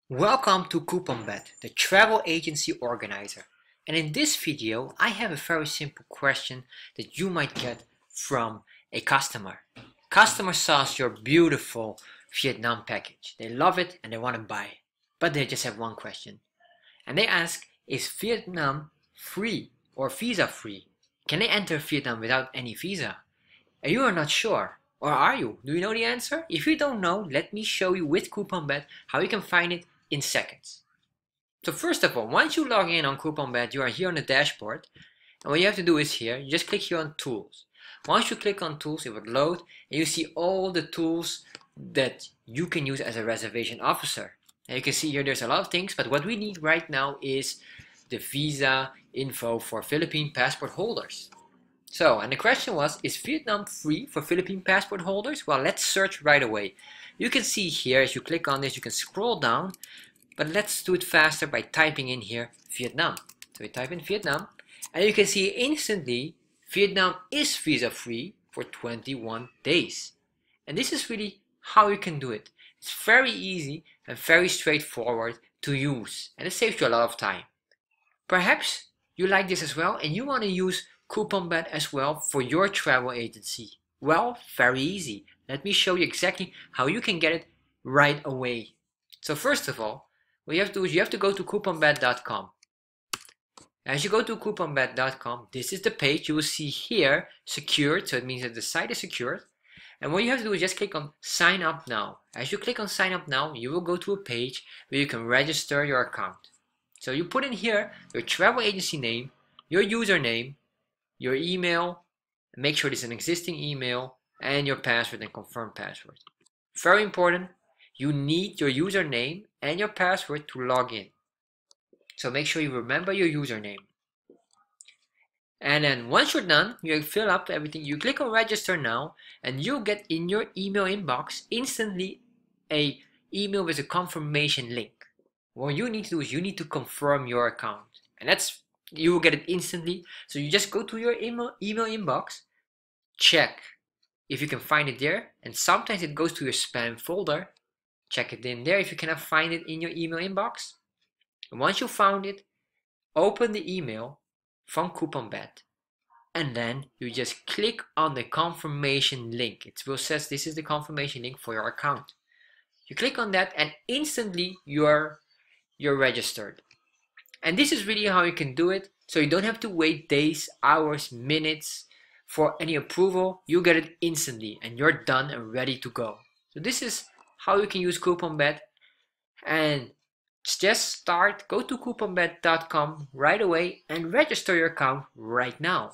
Welcome to CouponBet, the travel agency organizer. And in this video, I have a very simple question that you might get from a customer. Customer saw your beautiful Vietnam package. They love it and they want to buy. But they just have one question. And they ask, is Vietnam free or visa free? Can they enter Vietnam without any visa? And you are not sure. Or are you? Do you know the answer? If you don't know, let me show you with CouponBet how you can find it in seconds. So first of all, once you log in on CouponBet, you are here on the dashboard. And what you have to do is here, you just click here on Tools. Once you click on Tools, it will load and you see all the tools that you can use as a reservation officer. And you can see here there's a lot of things, but what we need right now is the visa info for Philippine passport holders. So, and the question was, is Vietnam free for Philippine passport holders? Well, let's search right away. You can see here, as you click on this, you can scroll down, but let's do it faster by typing in here, Vietnam. So we type in Vietnam, and you can see instantly, Vietnam is visa free for 21 days. And this is really how you can do it. It's very easy and very straightforward to use, and it saves you a lot of time. Perhaps you like this as well, and you want to use CouponBet as well for your travel agency. Well, very easy. Let me show you exactly how you can get it right away. So first of all, what you have to do is you have to go to couponbet.com. As you go to couponbet.com, this is the page. You will see here secured, so it means that the site is secured. And what you have to do is just click on sign up now. As you click on sign up now, you will go to a page where you can register your account. So you put in here your travel agency name, your username, your email, make sure it's an existing email, and your password and confirm password. Very important, you need your username and your password to log in. So make sure you remember your username. And then once you're done, you fill up everything, you click on register now, and you'll get in your email inbox instantly a email with a confirmation link. What you need to do is you need to confirm your account. And you will get it instantly. So you just go to your email inbox, check if you can find it there, and sometimes it goes to your spam folder. Check it in there if you cannot find it in your email inbox. And once you found it, open the email from CouponBet, and then you just click on the confirmation link. It will say this is the confirmation link for your account. You click on that and instantly you're registered. And this is really how you can do it, so you don't have to wait days, hours, minutes for any approval. You get it instantly and you're done and ready to go. So this is how you can use CouponBet, and just go to couponbet.com right away and register your account right now.